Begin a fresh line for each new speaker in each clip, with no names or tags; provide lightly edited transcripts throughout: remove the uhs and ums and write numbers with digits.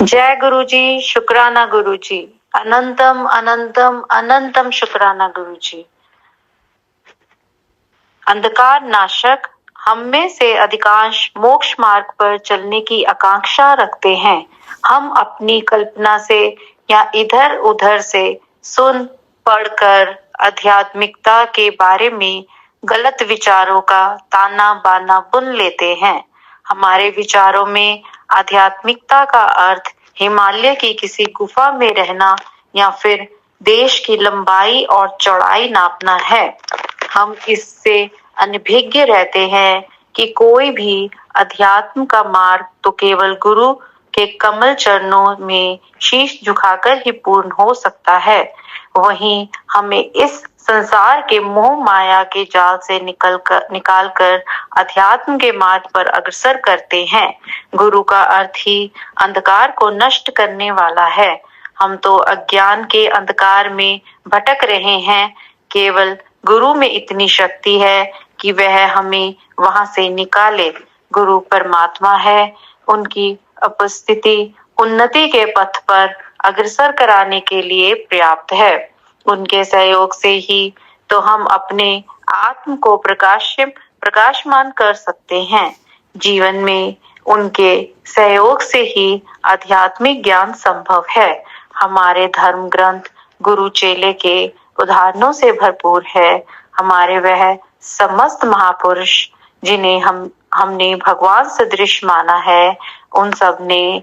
जय गुरु जी, शुक्राना गुरु जी, अनंतम अनंतम अनंतम शुक्राना गुरु जी। अंधकार नाशक, हम में से अधिकांश मोक्ष मार्ग पर चलने की आकांक्षा रखते हैं। हम अपनी कल्पना से या इधर उधर से सुन पढ़कर आध्यात्मिकता के बारे में गलत विचारों का ताना बाना बुन लेते हैं। हमारे विचारों में आध्यात्मिकता का अर्थ हिमालय की किसी गुफा में रहना या फिर देश की लंबाई और चौड़ाई नापना है। हम इससे अनभिज्ञ रहते हैं कि कोई भी अध्यात्म का मार्ग तो केवल गुरु के कमल चरणों में शीश झुकाकर ही पूर्ण हो सकता है। वहीं हमें इस संसार के मोह माया के जाल से निकाल कर अध्यात्म के मार्ग पर अग्रसर करते हैं। गुरु का अर्थ ही अंधकार को नष्ट करने वाला है। हम तो अज्ञान के अंधकार में भटक रहे हैं। केवल गुरु में इतनी शक्ति है कि वह हमें वहां से निकाले। गुरु परमात्मा है, उनकी उपस्थिति उन्नति के पथ पर अग्रसर कराने के लिए पर्याप्त है। उनके सहयोग से ही तो हम अपने आत्म को प्रकाशमान कर सकते हैं। जीवन में उनके सहयोग से ही आध्यात्मिक ज्ञान संभव है। हमारे धर्म ग्रंथ गुरु चेले के उदाहरणों से भरपूर है। हमारे वह समस्त महापुरुष जिन्हें हमने भगवान सदृश माना है, उन सब ने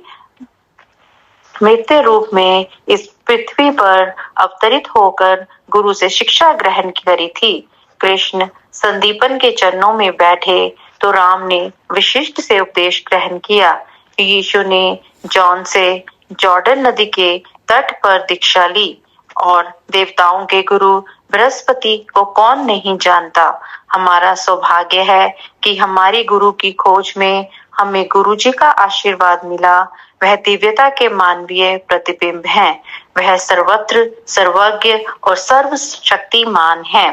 मृत्यु रूप में इस पृथ्वी पर अवतरित होकर गुरु से शिक्षा ग्रहण करी थी। कृष्ण संदीपन के चरणों में बैठे तो राम ने विशिष्ट से उपदेश ग्रहण किया। यीशु ने जॉन से जॉर्डन नदी के तट पर दीक्षा ली और देवताओं के गुरु बृहस्पति को कौन नहीं जानता। हमारा सौभाग्य है कि हमारी गुरु की खोज में हमें गुरु जी का आशीर्वाद मिला। वह दिव्यता के मानवीय प्रतिबिंब हैं। वह सर्वत्र सर्वज्ञ और सर्वशक्तिमान है।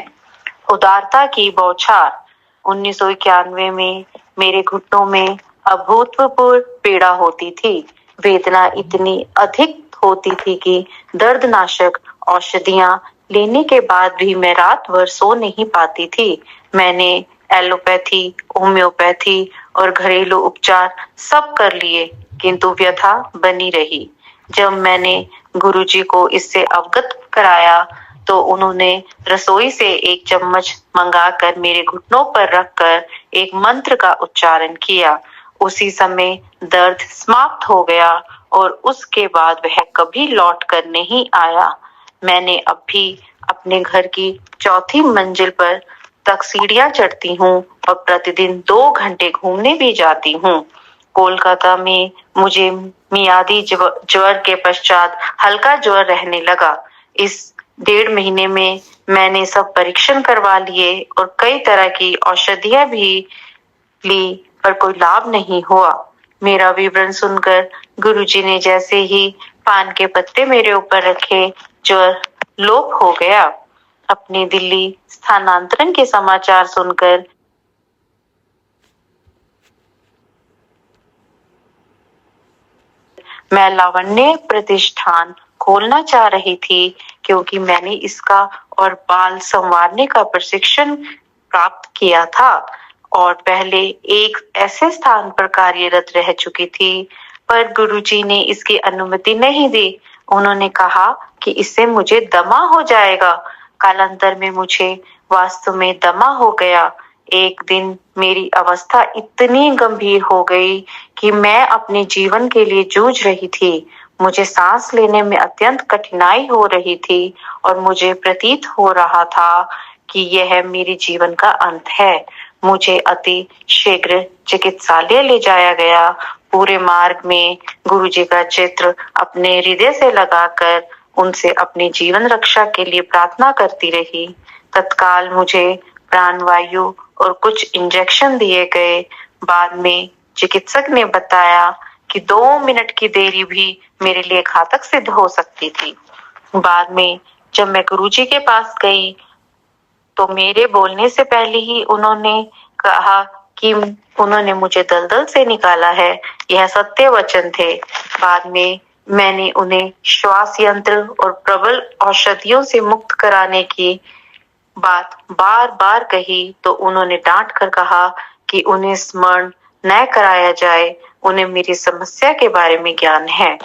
उदारता की बौछार। 1991 में मेरे घुटनों में अभूतपूर्व पीड़ा होती थी। वेदना इतनी अधिक होती थी कि दर्दनाशक औषधियां लेने के बाद भी मैं रात भर सो नहीं पाती थी। मैंने एलोपैथी, होम्योपैथी और घरेलू उपचार सब कर लिए, किंतु व्यथा बनी रही। जब मैंने गुरुजी को इससे अवगत कराया तो उन्होंने रसोई से एक चम्मच मंगाकर मेरे घुटनों पर रखकर एक मंत्र का उच्चारण किया। उसी समय दर्द समाप्त हो गया और उसके बाद वह कभी लौट कर नहीं आया। मैंने अब भी अपने घर की चौथी मंजिल पर तक सीढ़ियां चढ़ती हूँ और प्रतिदिन 2 घंटे घूमने भी जाती हूँ। कोलकाता में मुझे मियादी ज्वर के पश्चात हल्का ज्वर रहने लगा। इस 1.5 महीने में मैंने सब परीक्षण करवा लिए और कई तरह की औषधियां भी ली, पर कोई लाभ नहीं हुआ। मेरा विवरण सुनकर गुरुजी ने जैसे ही पान के पत्ते मेरे ऊपर रखे, ज्वर लोप हो गया। अपने दिल्ली स्थानांतरण के समाचार सुनकर मैं लावण्य प्रतिष्ठान खोलना चाह रही थी, क्योंकि मैंने इसका और बाल संवारने का प्रशिक्षण प्राप्त किया था और पहले एक ऐसे स्थान पर कार्यरत रह चुकी थी, पर गुरुजी ने इसकी अनुमति नहीं दी। उन्होंने कहा कि इससे मुझे दमा हो जाएगा। कालांतर में मुझे वास्तव में दमा हो गया। एक दिन मेरी अवस्था इतनी गंभीर हो गई कि मैं अपने जीवन के लिए जूझ रही थी। मुझे सांस लेने में अत्यंत कठिनाई हो रही थी और मुझे प्रतीत हो रहा था कि यह मेरे जीवन का अंत है। मुझे अति शीघ्र चिकित्सालय ले जाया गया। पूरे मार्ग में गुरुजी का चित्र अपने हृदय से लगाकर उनसे अपनी जीवन रक्षा के लिए प्रार्थना करती रही। तत्काल मुझे प्राणवायु और कुछ इंजेक्शन दिए गए। बाद में चिकित्सक ने बताया कि 2 मिनट की देरी भी मेरे लिए घातक सिद्ध हो सकती थी। बाद में जब मैं गुरुजी के पास गई तो मेरे बोलने से पहले ही उन्होंने कहा कि उन्होंने मुझे दलदल से निकाला है, यह सत्य वचन थे। बाद में मैंने उन्हें श्वास यंत्र और प्रबल औषधियों से मुक्त कराने की बात बार बार कही तो उन्होंने डांट कर कहा कि उन्हें स्मरण न कराया जाए, उन्हें मेरी समस्या के बारे में ज्ञान है।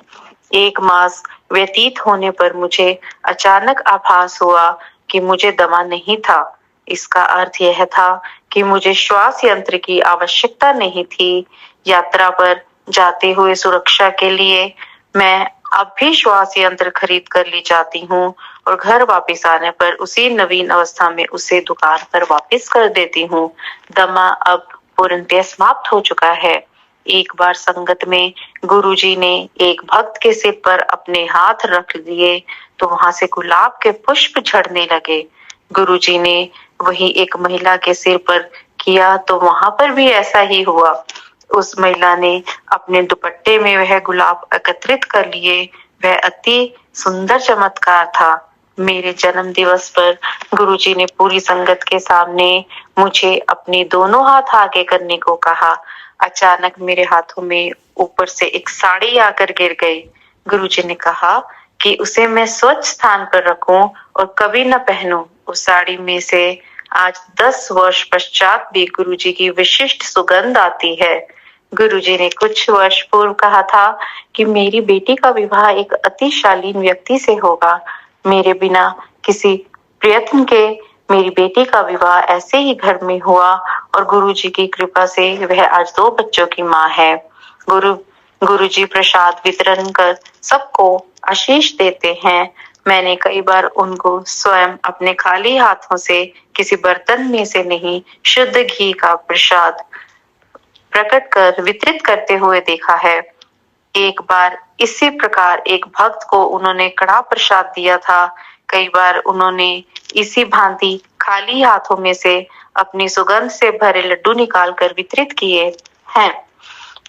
1 मास व्यतीत होने पर मुझे अचानक आभास हुआ कि मुझे दमा नहीं था। इसका अर्थ यह था कि मुझे श्वास यंत्र की आवश्यकता नहीं थी। यात्रा पर जाते हुए सुरक्षा के लिए मैं अब भी श्वास यंत्र खरीद कर ले जाती हूँ और घर वापस आने पर उसी नवीन अवस्था में उसे दुकान पर वापस कर देती हूँ। दमा अब पूर्णतः समाप्त हो चुका है। एक बार संगत में गुरुजी ने एक भक्त के सिर पर अपने हाथ रख दिए तो वहां से गुलाब के पुष्प झड़ने लगे। गुरुजी ने वही एक महिला के सिर पर किया तो वहां पर भी ऐसा ही हुआ। उस महिला ने अपने दुपट्टे में वह गुलाब एकत्रित कर लिए। वह अति सुंदर चमत्कार था। मेरे जन्म दिवस पर गुरुजी ने पूरी संगत के सामने मुझे अपने दोनों हाथ आगे करने को कहा। अचानक मेरे हाथों में ऊपर से एक साड़ी आकर गिर गई। गुरुजी ने कहा कि उसे मैं स्वच्छ स्थान पर रखूं और कभी न पहनूं। उस साड़ी में से आज 10 वर्ष पश्चात भी गुरुजी की विशिष्ट सुगंध आती है। गुरुजी ने कुछ वर्ष पूर्व कहा था कि मेरी बेटी का विवाह एक अति शालीन व्यक्ति से होगा। मेरे बिना किसी प्रयत्न के मेरी बेटी का विवाह ऐसे ही घर में हुआ और गुरुजी की कृपा से वह आज 2 बच्चों की मां है। गुरुजी प्रसाद वितरण कर सबको आशीष देते हैं। मैंने कई बार उनको स्वयं अपने खाली हाथों से किसी बर्तन में से नहीं शुद्ध घी का प्रसाद प्रकट कर वितरित करते हुए देखा है। एक बार इसी प्रकार एक भक्त को उन्होंने कड़ा प्रसाद दिया था। कई बार उन्होंने इसी भांति खाली हाथों में से अपनी सुगंध से भरे लड्डू निकालकर वितरित किए हैं।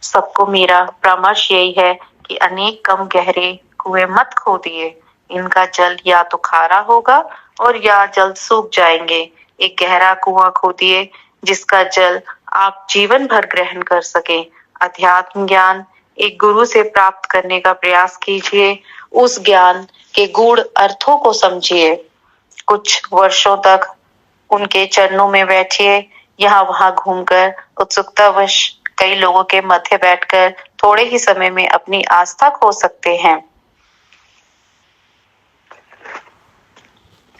सबको मेरा परामर्श यही है कि अनेक कम गहरे कुएं मत खोदिए। इनका जल या तो खारा होगा और या जल्द सूख जाएंगे। एक गहरा कुआं खोदिए जिसका जल आप जीवन भर ग्रहण कर सके। अध्यात्म ज्ञान एक गुरु से प्राप्त करने का प्रयास कीजिए। उस ज्ञान के गूढ़ अर्थों को समझिए। कुछ वर्षों तक उनके चरणों में बैठिए। यहाँ वहां घूमकर उत्सुकतावश कई लोगों के मध्य बैठकर थोड़े ही समय में अपनी आस्था खो सकते हैं।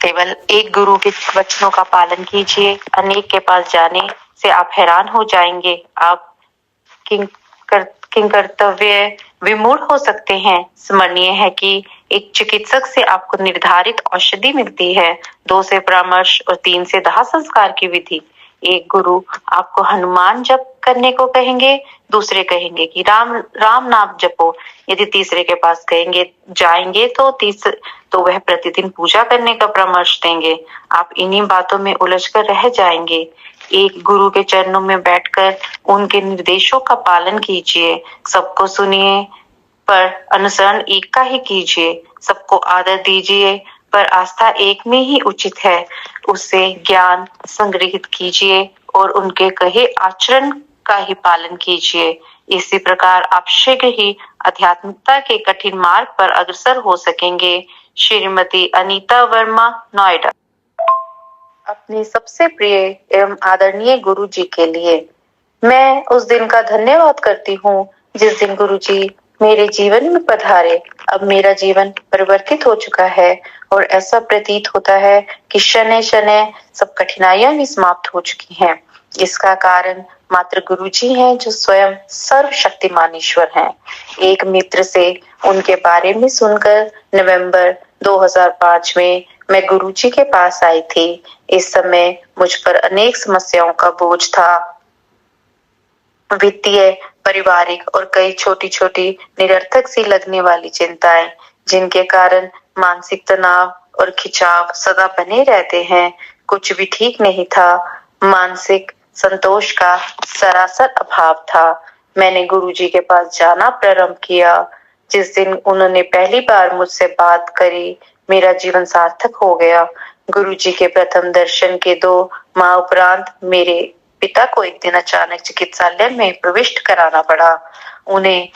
केवल एक गुरु के वचनों का पालन कीजिए। अनेक के पास जाने से आप हैरान हो जाएंगे। आप किंकर्तव्य विमूढ़ हो सकते हैं। स्मरणीय है कि एक चिकित्सक से आपको निर्धारित औषधि मिलती है, 2 से परामर्श और 3 से दाह संस्कार की विधि। एक गुरु आपको हनुमान जप करने को कहेंगे, दूसरे कहेंगे कि राम राम नाम जपो। यदि तीसरे के पास जाएंगे तो वह प्रतिदिन पूजा करने का परामर्श देंगे। आप इन्हीं बातों में उलझकर रह जाएंगे। एक गुरु के चरणों में बैठकर उनके निर्देशों का पालन कीजिए। सबको सुनिए पर अनुसरण एक का ही कीजिए। सबको आदर दीजिए पर आस्था एक में ही उचित है। उससे ज्ञान संग्रहित कीजिए और उनके कहे आचरण का ही पालन कीजिए। इसी प्रकार आप शीघ्र ही आध्यात्मिकता के कठिन मार्ग पर अग्रसर हो सकेंगे। श्रीमती अनीता वर्मा, नोएडा। अपने सबसे प्रिय एवं आदरणीय गुरु जी के लिए मैं उस दिन का धन्यवाद करती हूँ जिस दिन गुरु जी मेरे जीवन में पधारे। अब मेरा जीवन परिवर्तित हो चुका है और ऐसा प्रतीत होता है कि शनै शनै सब कठिनाइयां भी समाप्त हो चुकी हैं। इसका कारण मात्र गुरु जी हैं जो स्वयं सर्वशक्तिमान ईश्वर हैं। एक मित्र से उनके बारे में सुनकर नवंबर 2005 में मैं गुरु जी के पास आई थी। इस समय मुझ पर अनेक समस्याओं का बोझ था, वित्तीय, पारिवारिक और कई छोटी छोटी निरर्थक सी लगने वाली चिंताएं, जिनके कारण मानसिक तनाव और खिंचाव सदा बने रहते हैं। कुछ भी ठीक नहीं था। मानसिक संतोष का सरासर अभाव था। मैंने गुरुजी के पास जाना प्रारंभ किया। जिस दिन उन्होंने पहली बार मुझसे बात करी, मेरा जीवन सार्थक हो गया। गुरुजी के प्रथम दर्शन के 2 माह उपरांत मेरे पिता को एक दिन अचानक चिकित्सालय में प्रविष्ट कराना पड़ा। उन्हें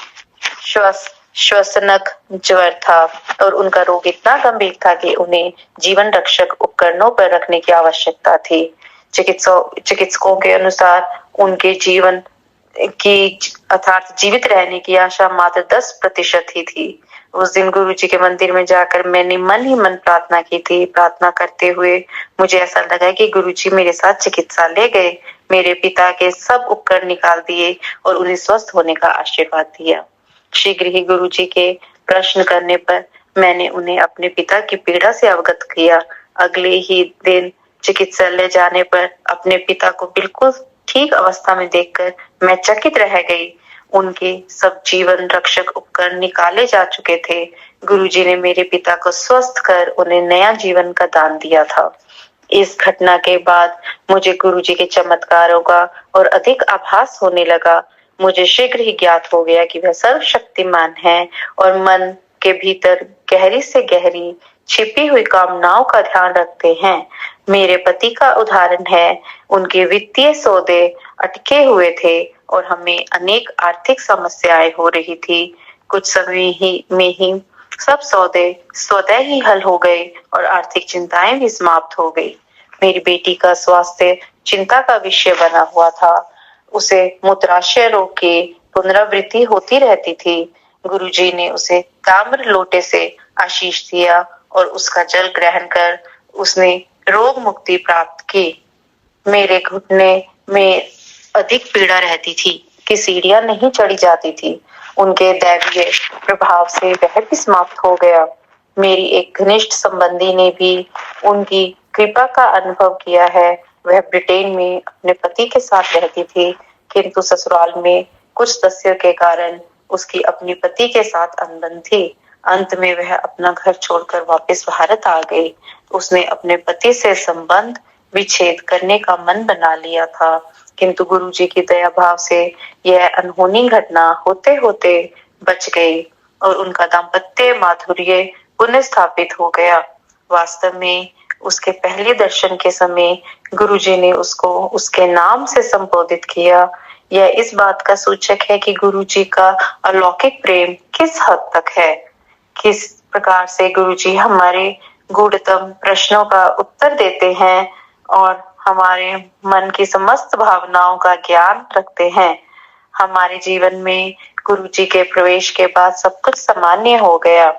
श्वसनक ज्वर था और उनका रोग इतना गंभीर था कि उन्हें जीवन रक्षक उपकरणों पर रखने की आवश्यकता थी। चिकित्सकों के अनुसार उनके जीवन की अर्थात जीवित रहने की आशा मात्र 10% ही थी। उस दिन गुरुजी के मंदिर में जाकर मैंने मन ही मन प्रार्थना की थी। प्रार्थना करते हुए मुझे ऐसा लगा कि गुरुजी मेरे साथ चिकित्सालय गए, मेरे पिता के सब उपकरण निकाल दिए और उन्हें स्वस्थ होने का आशीर्वाद दिया। शीघ्र ही गुरुजी के प्रश्न करने पर मैंने उन्हें अपने पिता की पीड़ा से अवगत किया। अगले ही दिन चिकित्सालय जाने पर अपने पिता को बिल्कुल ठीक अवस्था में देखकर मैं चकित रह गई। उनके सब जीवन रक्षक उपकरण निकाले जा चुके थे। गुरुजी ने मेरे पिता को स्वस्थ कर उन्हें नया जीवन का दान दिया था। इस घटना के बाद मुझे गुरुजी के चमत्कारों का और अधिक आभास होने लगा। मुझे शीघ्र ही ज्ञात हो गया कि वह सर्वशक्तिमान है और मन के भीतर गहरी से गहरी छिपी हुई कामनाओं का ध्यान रखते हैं। मेरे पति का उदाहरण है, उनके वित्तीय सौदे अटके हुए थे और हमें अनेक आर्थिक समस्याएं हो रही थी। कुछ समय में ही सब सौदे स्वतः ही हल हो गए और आर्थिक चिंताएं भी समाप्त हो गई। मेरी बेटी का स्वास्थ्य चिंता का विषय बना हुआ था। उसे मूत्राशय रोग की पुनरावृत्ति होती रहती थी। गुरुजी ने उसे ताम्र लोटे से आशीष दिया और उसका जल ग्रहण कर उसने रोग मुक्ति प्राप्त की। मेरे घुटने में अधिक पीड़ा रहती थी कि सीढ़ियां नहीं चढ़ी जाती थी। उनके दैवीय प्रभाव से वह भी समाप्त हो गया। मेरी एक घनिष्ठ संबंधी ने भी उनकी कृपा का अनुभव किया है। वह ब्रिटेन में अपने पति के साथ रहती थी, किंतु ससुराल में कुछ तथ्यों के कारण उसकी अपने पति के साथ अनबन थी। अंत में वह अपना घर छोड़कर वापस भारत आ गई। उसने अपने पति से संबंध विच्छेद करने का मन बना लिया था, किंतु गुरुजी की दया भाव से यह अनहोनी घटना होते होते बच गई और उनका दाम्पत्य माधुर्य पुनः स्थापित हो गया। वास्तव में उसके पहले दर्शन के समय गुरुजी ने उसको उसके नाम से संबोधित किया। यह इस बात का सूचक है कि गुरुजी का अलौकिक प्रेम किस हद तक है। किस प्रकार से गुरुजी हमारे गूढ़तम प्रश्नों का उत्तर देते हैं और हमारे मन की समस्त भावनाओं का ज्ञान रखते हैं। हमारे जीवन में गुरुजी के प्रवेश के बाद सब कुछ सामान्य हो गया।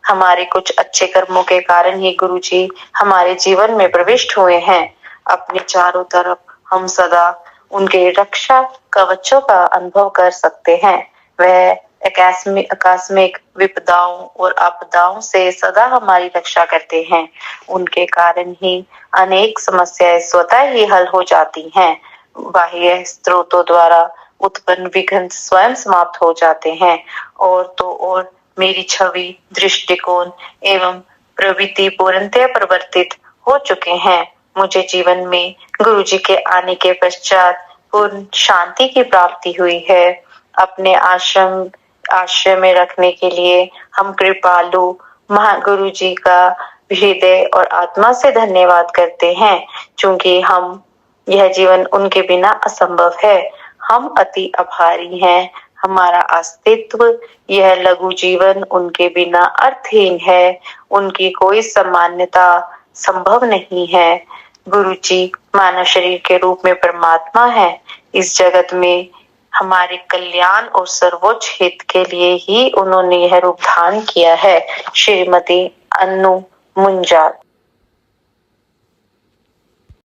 हमारे कुछ अच्छे कर्मों के कारण ही गुरुजी हमारे जीवन में प्रविष्ट हुए हैं। अपने चारों तरफ हम सदा उनके रक्षा कवचों का अनुभव कर सकते हैं। वह आकस्मिक विपदाओं और आपदाओं से सदा हमारी रक्षा करते हैं। उनके कारण ही अनेक समस्याएं स्वतः ही हल हो जाती हैं। बाह्य स्रोतों द्वारा उत्पन्न विघ्न स्वयं समाप्त हो जाते हैं। और तो और मेरी छवि, दृष्टिकोण एवं प्रवृत्ति पूर्णतः परिवर्तित हो चुके हैं। मुझे जीवन में गुरुजी के आने के पश्चात पूर्ण शांति की प्राप्ति हुई है। अपने आश्रय में रखने के लिए हम कृपालु महागुरु जी का हृदय और आत्मा से धन्यवाद करते हैं, क्योंकि हम यह जीवन उनके बिना असंभव है। हम अति आभारी हैं। हमारा अस्तित्व यह लघु जीवन उनके बिना अर्थहीन है। उनकी कोई सामान्यता संभव नहीं है। गुरु जी मानव शरीर के रूप में परमात्मा है। इस जगत में हमारे कल्याण और सर्वोच्च हित के लिए ही उन्होंने यह रूप धारण किया है। श्रीमती अन्नू मुंजाल।